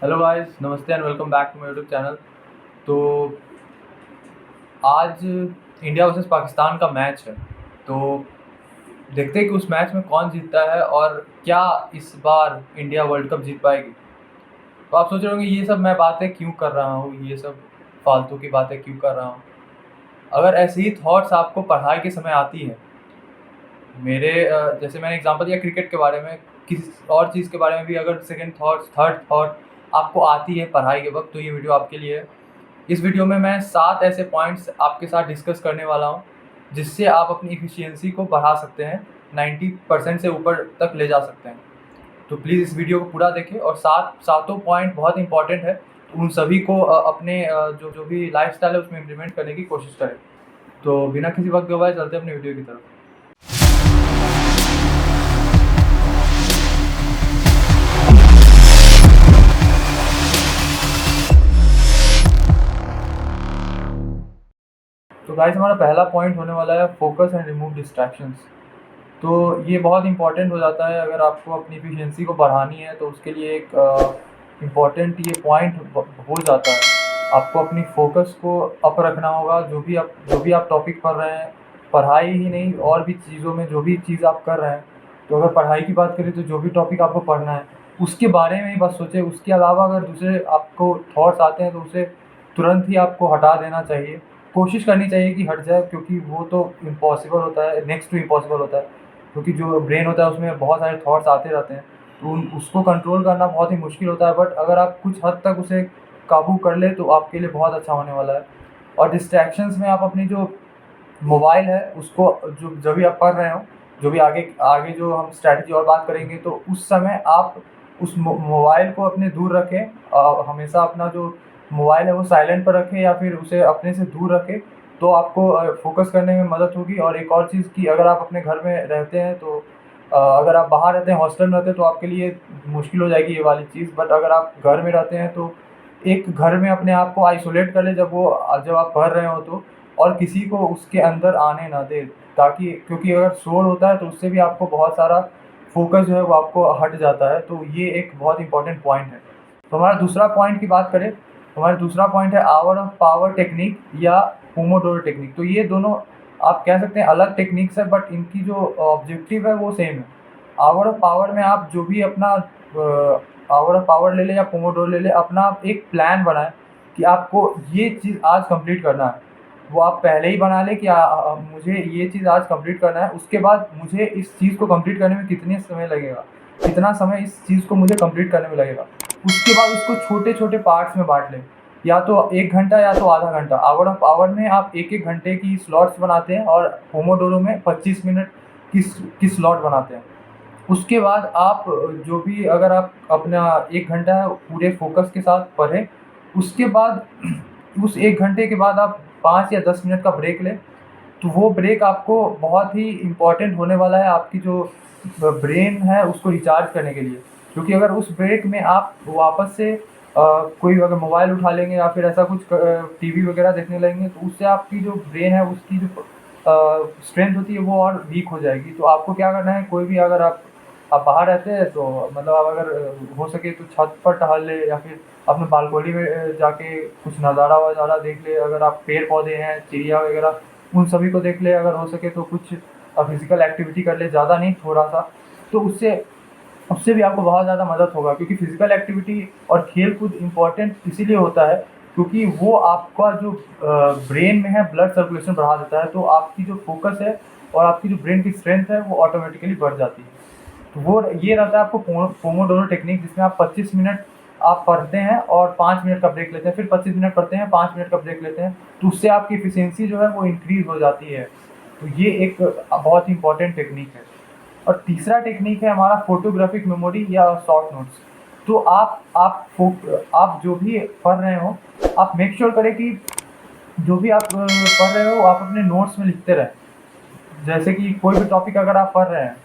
Hello guys, नमस्ते and welcome back to my YouTube channel. तो आज इंडिया वर्सेस पाकिस्तान का मैच है। तो देखते हैं कि उस मैच में कौन जीतता है और क्या इस बार इंडिया वर्ल्ड कप जीत पाएगी। तो आप सोच रहे होंगे ये सब मैं बातें क्यों कर रहा हूँ, ये सब फालतू की बातें क्यों कर रहा हूँ। अगर ऐसे ही थॉट्स आपको पढ़ाई के समय आती है, मेरे जैसे मैंने एग्जांपल दिया क्रिकेट के बारे में, किसी और चीज़ के बारे में भी अगर सेकंड थॉट्स, थर्ड थॉट आपको आती है पढ़ाई के वक्त, तो ये वीडियो आपके लिए है। इस वीडियो में मैं 7 ऐसे पॉइंट्स आपके साथ डिस्कस करने वाला हूँ, जिससे आप अपनी एफिशिएंसी को बढ़ा सकते हैं, 90% से ऊपर तक ले जा सकते हैं। तो प्लीज़ इस वीडियो को पूरा देखें और सातों पॉइंट बहुत इंपॉर्टेंट है, तो उन सभी को अपने जो जो भी लाइफस्टाइल है उसमें इम्प्लीमेंट करने की कोशिश करें। तो बिना किसी वक्त गवाए चलते हैं अपनी वीडियो की तरफ। तो गाइस, हमारा पहला पॉइंट होने वाला है फोकस एंड रिमूव डिस्ट्रैक्शंस। तो ये बहुत इंपॉर्टेंट हो जाता है अगर आपको अपनी एफिशिएंसी को बढ़ानी है, तो उसके लिए एक इम्पॉर्टेंट ये पॉइंट हो जाता है। आपको अपनी फोकस को अप रखना होगा। जो भी आप टॉपिक पढ़ रहे हैं, पढ़ाई ही नहीं और भी चीज़ों में जो भी चीज़ आप कर रहे हैं, तो अगर पढ़ाई की बात करें तो जो भी टॉपिक आपको पढ़ना है उसके बारे में ही बस सोचें। उसके अलावा अगर दूसरे आपको थॉट्स आते हैं तो उसे तुरंत ही आपको हटा देना चाहिए। कोशिश करनी चाहिए कि हट जाए, क्योंकि वो तो इम्पॉसिबल होता है, नेक्स्ट टू इम्पॉसिबल होता है। क्योंकि जो ब्रेन होता है उसमें बहुत सारे थॉट्स आते रहते हैं, तो उसको कंट्रोल करना बहुत ही मुश्किल होता है। बट अगर आप कुछ हद तक उसे काबू कर ले तो आपके लिए बहुत अच्छा होने वाला है। और डिस्ट्रैक्शंस में आप अपनी जो मोबाइल है उसको, जो जब भी आप पढ़ रहे हो, जो भी आगे आगे जो हम स्ट्रैटेजी और बात करेंगे, तो उस समय आप उस मोबाइल को अपने दूर रखें। हमेशा अपना जो मोबाइल है वो साइलेंट पर रखें या फिर उसे अपने से दूर रखें, तो आपको फोकस करने में मदद होगी। और एक और चीज़ कि अगर आप अपने घर में रहते हैं तो अगर आप बाहर रहते हैं, हॉस्टल में रहते हैं, तो आपके लिए मुश्किल हो जाएगी ये वाली चीज़। बट अगर आप घर में रहते हैं तो एक घर में अपने आप को आइसोलेट कर लें जब आप पढ़ रहे हो तो, और किसी को उसके अंदर आने ना दें, ताकि क्योंकि अगर शोर होता है तो उससे भी आपको बहुत सारा फोकस जो है वो आपको हट जाता है। तो ये एक बहुत इंपॉर्टेंट पॉइंट है। तो हमारा दूसरा पॉइंट की बात करें, तो हमारा दूसरा पॉइंट है आवर ऑफ पावर टेक्निक या पोमोडोरो टेक्निक। तो ये दोनों आप कह सकते हैं अलग टेक्निक्स है, बट इनकी जो ऑब्जेक्टिव है वो सेम है। आवर ऑफ पावर में आप जो भी अपना आवर ऑफ पावर ले लें या पोमोडोरो ले लें, अपना आप एक प्लान बनाएं कि आपको ये चीज़ आज कंप्लीट करना है। वो आप पहले ही बना लें कि मुझे ये चीज़ आज कंप्लीट करना है, उसके बाद मुझे इस चीज़ को कंप्लीट करने में कितने समय लगेगा, कितना समय इस चीज़ को मुझे कंप्लीट करने में लगेगा। उसके बाद उसको छोटे छोटे पार्ट्स में बांट लें, या तो 1 घंटा या तो आधा घंटा। आवर ऑफ आवर में आप 1-1 घंटे की स्लॉट्स बनाते हैं और पोमोडोरो में 25 मिनट की स्लॉट बनाते हैं। उसके बाद आप जो भी, अगर आप अपना 1 घंटा है पूरे फोकस के साथ पढ़ें, उसके बाद उस 1 घंटे के बाद आप 5 या 10 मिनट का ब्रेक लें। तो वो ब्रेक आपको बहुत ही इम्पोर्टेंट होने वाला है आपकी जो ब्रेन है उसको रिचार्ज करने के लिए। क्योंकि अगर उस ब्रेक में आप वापस से कोई अगर मोबाइल उठा लेंगे या फिर ऐसा कुछ टीवी वगैरह देखने लगेंगे, तो उससे आपकी जो ब्रेन है उसकी जो स्ट्रेंथ होती है वो और वीक हो जाएगी। तो आपको क्या करना है, कोई भी अगर आप बाहर रहते हैं तो मतलब आप अगर हो सके तो छत पर टहल ले, या फिर अपने बालकोनी में जाके कुछ नज़ारा वज़ारा देख ले। अगर आप पेड़ पौधे हैं, चिड़िया वगैरह, उन सभी को देख ले। अगर हो सके तो कुछ फिजिकल एक्टिविटी कर ले, ज़्यादा नहीं, थोड़ा सा। तो उससे उससे भी आपको बहुत ज़्यादा मदद होगा। क्योंकि फिजिकल एक्टिविटी और खेल कूद इम्पॉर्टेंट इसीलिए होता है क्योंकि वो आपका जो ब्रेन में है ब्लड सर्कुलेशन बढ़ा देता है। तो आपकी जो फोकस है और आपकी जो ब्रेन की स्ट्रेंथ है वो ऑटोमेटिकली बढ़ जाती है। तो वो ये रहता है आपको पोमोडोरो टेक्निक, जिसमें आप 25 मिनट आप पढ़ते हैं और 5 मिनट का ब्रेक लेते हैं, फिर 25 मिनट पढ़ते हैं, 5 मिनट का ब्रेक लेते हैं। तो उससे आपकी एफिशिएंसी जो है वो इंक्रीज़ हो जाती है। तो ये एक बहुत इंपॉर्टेंट टेक्निक है। और तीसरा टेक्निक है हमारा फोटोग्राफिक मेमोरी या शॉर्ट नोट्स। तो आप जो भी पढ़ रहे हो, आप मेक श्योर करें कि जो भी आप पढ़ रहे हो आप अपने नोट्स में लिखते रहें। जैसे कि कोई भी टॉपिक अगर आप पढ़ रहे हैं,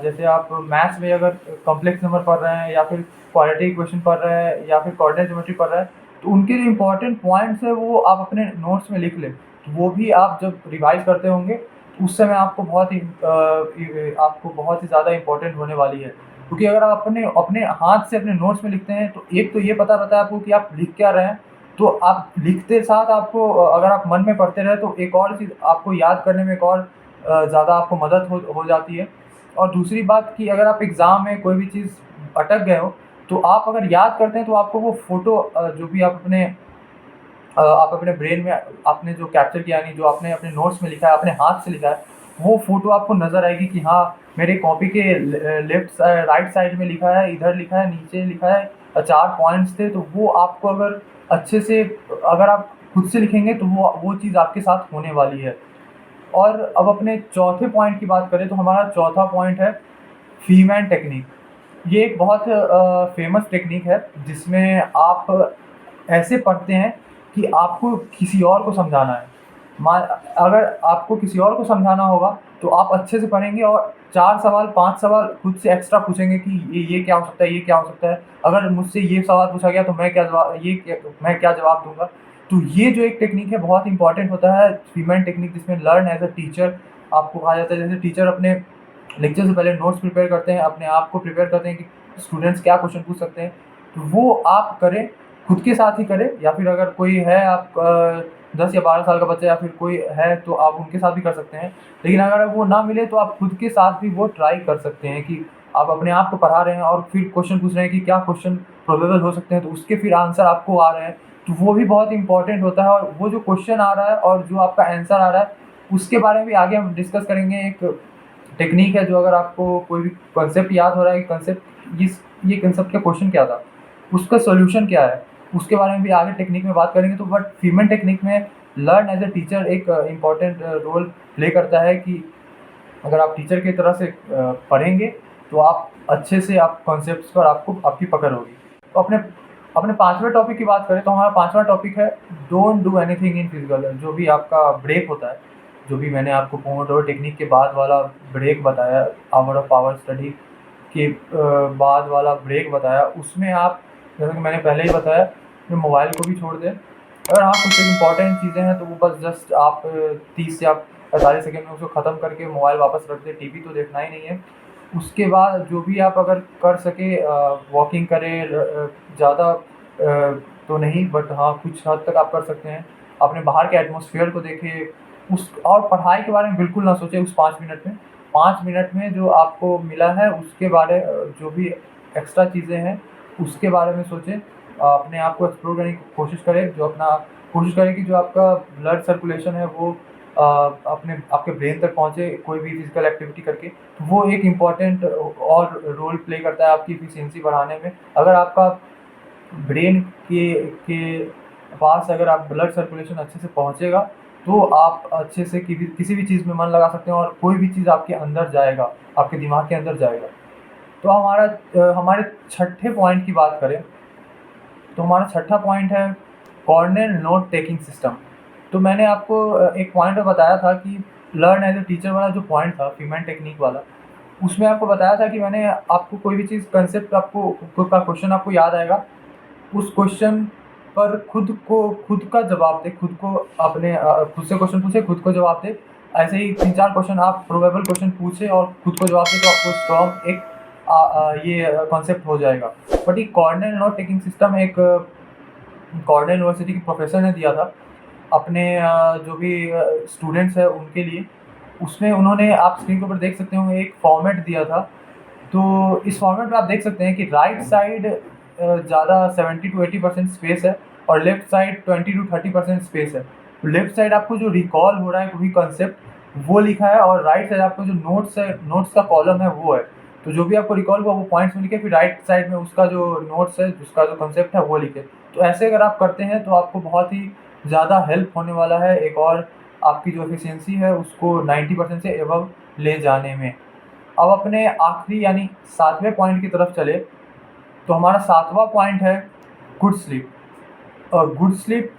जैसे आप मैथ्स में अगर कॉम्प्लेक्स नंबर पढ़ रहे हैं या फिर क्वाड्रेटिक इक्वेशन पढ़ रहे हैं या फिर कोऑर्डिनेट ज्योमेट्री पढ़ रहे हैं, तो उनके जो इंपॉर्टेंट पॉइंट्स है वो आप अपने नोट्स में लिख लें। तो वो भी आप जब रिवाइज करते होंगे तो उस समय आपको बहुत ही ज़्यादा इम्पोर्टेंट होने वाली है। क्योंकि अगर आप अपने अपने हाथ से अपने नोट्स में लिखते हैं तो एक तो ये पता रहता है आपको कि आप लिख क्या रहे हैं, तो आप लिखते साथ आपको अगर आप मन में पढ़ते रहे तो एक और चीज़ आपको याद करने में एक और ज़्यादा आपको मदद हो जाती है। और दूसरी बात कि अगर आप एग्ज़ाम में कोई भी चीज़ अटक गए हो, तो आप अगर याद करते हैं तो आपको वो फ़ोटो जो भी आप अपने ब्रेन में आपने जो कैप्चर किया, यानी जो आपने अपने नोट्स में लिखा है, अपने हाथ से लिखा है, वो फ़ोटो आपको नज़र आएगी कि हाँ, मेरे कॉपी के राइट साइड में लिखा है, इधर लिखा है, नीचे लिखा है, 4 पॉइंट्स थे, तो वो आपको अगर अच्छे से अगर आप खुद से लिखेंगे तो वो चीज़ आपके साथ होने वाली है। और अब अपने चौथे पॉइंट की बात करें तो हमारा चौथा पॉइंट है फ़ीमैन टेक्निक। ये एक बहुत फ़ेमस टेक्निक है जिसमें आप ऐसे पढ़ते हैं कि आपको किसी और को समझाना है। मान अगर आपको किसी और को समझाना होगा तो आप अच्छे से पढ़ेंगे और 4 सवाल 5 सवाल खुद से एक्स्ट्रा पूछेंगे कि ये क्या हो सकता है, ये क्या हो सकता है? अगर मुझसे ये सवाल पूछा गया तो मैं क्या जवाब दूँगा? तो ये जो एक टेक्निक है बहुत इम्पोर्टेंट होता है फ़ीमैन टेक्निक, जिसमें लर्न एज़ अ टीचर आपको कहा जाता है। जैसे टीचर अपने लेक्चर से पहले नोट्स प्रिपेयर करते हैं, अपने आप को प्रिपेयर करते हैं कि स्टूडेंट्स क्या क्वेश्चन पूछ सकते हैं, तो वो आप करें, खुद के साथ ही करें, या फिर अगर कोई है आप 10 या 12 साल का बच्चा या फिर कोई है तो आप उनके साथ भी कर सकते हैं। लेकिन अगर वो ना मिले तो आप खुद के साथ भी वो ट्राई कर सकते हैं कि आप अपने आप को पढ़ा रहे हैं और फिर क्वेश्चन पूछ रहे हैं कि क्या क्वेश्चन प्रोबेबल हो सकते हैं, तो उसके फिर आंसर आपको आ रहे हैं, तो वो भी बहुत इंपॉर्टेंट होता है। और वो जो क्वेश्चन आ रहा है और जो आपका आंसर आ रहा है, उसके बारे में भी आगे हम डिस्कस करेंगे। एक टेक्नीक है जो अगर आपको कोई भी कॉन्सेप्ट याद हो रहा है कि कॉन्सेप्ट ये कॉन्सेप्ट का क्वेश्चन क्या था, उसका सॉल्यूशन क्या है, उसके बारे में भी आगे टेक्निक में बात करेंगे। तो बट फीमेल टेक्निक में लर्न एज अ टीचर एक इम्पॉर्टेंट रोल प्ले करता है कि अगर आप टीचर की तरह से पढ़ेंगे तो आप अच्छे से आप कॉन्सेप्ट्स पर आपको आपकी पकड़ होगी। तो अपने अपने पाँचवें टॉपिक की बात करें तो हमारा पाँचवा टॉपिक है don't do anything in physical. जो भी आपका ब्रेक होता है, जो भी मैंने आपको पोमोडोरो टेक्निक के बाद वाला ब्रेक बताया, आवर ऑफ आवर स्टडी के बाद वाला ब्रेक बताया, उसमें आप जैसा कि मैंने पहले ही बताया कि मोबाइल को भी छोड़ दें। अगर हाँ कुछ इम्पोर्टेंट चीज़ें हैं तो वो बस जस्ट आप 30 या 45 सेकंड में उसको ख़त्म करके मोबाइल वापस रख दें। टीवी तो देखना ही नहीं है। उसके बाद जो भी आप अगर कर सके वॉकिंग करें, ज़्यादा तो नहीं, बट हाँ कुछ हद तक आप कर सकते हैं। अपने बाहर के एटमॉस्फेयर को देखें उस और पढ़ाई के बारे में बिल्कुल ना सोचें उस 5 मिनट में। 5 मिनट में जो आपको मिला है उसके बारे जो भी एक्स्ट्रा चीज़ें हैं उसके बारे में सोचें। अपने आप को एक्सप्लोर करने की कोशिश करें कि जो आपका ब्लड सर्कुलेशन है वो अपने आपके ब्रेन तक पहुँचे कोई भी फिज़िकल एक्टिविटी करके। तो वो एक इम्पॉर्टेंट और रोल प्ले करता है आपकी एफिशिएंसी बढ़ाने में। अगर आपका ब्रेन के पास अगर आप ब्लड सर्कुलेशन अच्छे से पहुँचेगा तो आप अच्छे से किसी भी चीज़ में मन लगा सकते हैं और कोई भी चीज़ आपके अंदर जाएगा, आपके दिमाग के अंदर जाएगा। तो हमारे छठे पॉइंट की बात करें तो हमारा छठा पॉइंट है कॉर्नेल नोट टेकिंग सिस्टम। तो मैंने आपको एक पॉइंट में बताया था कि लर्न एज अ टीचर वाला जो पॉइंट था फीमेल टेक्निक वाला, उसमें आपको बताया था कि मैंने आपको कोई भी चीज़ कंसेप्ट आपको का क्वेश्चन आपको याद आएगा, उस क्वेश्चन पर खुद का जवाब दे, खुद से क्वेश्चन पूछे, खुद को जवाब दे। ऐसे ही 3-4 क्वेश्चन आप प्रोबेबल क्वेश्चन पूछे और खुद को जवाब दे तो आपको स्ट्रॉन्ग एक ये कॉन्सेप्ट हो जाएगा। बट ये कॉर्नेल नोट टेकिंग सिस्टम एक कॉर्नेल यूनिवर्सिटी के प्रोफेसर ने दिया था अपने जो भी स्टूडेंट्स हैं उनके लिए। उसमें उन्होंने आप स्क्रीन के ऊपर देख सकते होंगे एक फॉर्मेट दिया था। तो इस फॉर्मेट में आप देख सकते हैं कि राइट साइड ज़्यादा 70 टू 80% स्पेस है और लेफ्ट साइड 20 टू 30% स्पेस है। तो लेफ्ट साइड आपको जो रिकॉल हो रहा है कोई कॉन्सेप्ट वो लिखा है और राइट साइड आपको जो नोट्स है, नोट्स का कॉलम है वो है। तो जो भी आपको रिकॉल हुआ वो पॉइंट्स में लिखे, फिर राइट साइड में उसका जो नोट्स है, जिसका जो कॉन्सेप्ट है वो लिखे। तो ऐसे अगर आप करते हैं तो आपको बहुत ही ज़्यादा हेल्प होने वाला है एक और आपकी जो एफिशिएंसी है उसको 90% से एबव ले जाने में। अब अपने आखिरी यानी 7वें पॉइंट की तरफ चले तो हमारा 7वां पॉइंट है गुड स्लीप। और गुड स्लीप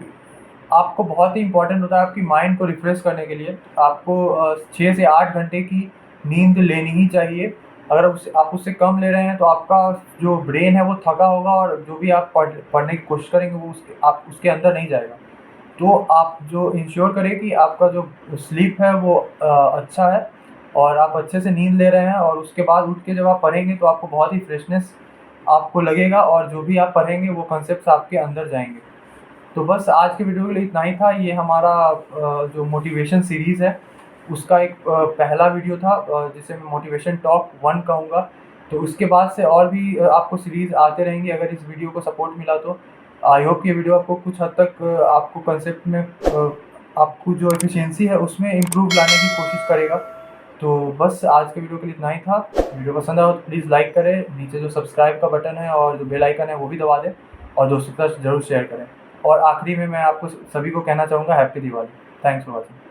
आपको बहुत ही इम्पोर्टेंट होता है आपकी माइंड को रिफ्रेश करने के लिए। आपको 6 से 8 घंटे की नींद लेनी ही चाहिए। अगर आप उससे कम ले रहे हैं तो आपका जो ब्रेन है वो थका होगा और जो भी आप पढ़ने की कोशिश करेंगे वो आप उसके अंदर नहीं जाएगा। तो आप जो इंश्योर करें कि आपका जो स्लीप है वो अच्छा है। और आप अच्छे से नींद ले रहे हैं, और उसके बाद उठ के जब आप पढ़ेंगे तो आपको बहुत ही फ्रेशनेस आपको लगेगा, और जो भी आप पढ़ेंगे वो कॉन्सेप्ट्स आपके अंदर जाएँगे। तो बस आज के वीडियो के लिए इतना ही था। ये हमारा जो मोटिवेशन सीरीज़ है उसका एक पहला वीडियो था, जिसे मैं मोटिवेशन टॉक 1 कहूँगा। तो उसके बाद से और भी आपको सीरीज़ आते रहेंगी अगर इस वीडियो को सपोर्ट मिला तो। आई होप ये वीडियो आपको कुछ हद तक आपको कंसेप्ट में आपको जो एफिशिएंसी है उसमें इम्प्रूव लाने की कोशिश करेगा। तो बस आज के वीडियो के लिए इतना ही था। वीडियो पसंद आया हो तो प्लीज़ लाइक करें, नीचे जो सब्सक्राइब का बटन है और जो बेल आइकन है वो भी दबा दें, और दोस्तों के साथ ज़रूर शेयर करें। और आखिरी में मैं आपको सभी को कहना चाहूँगा happy Diwali. Thanks for watching.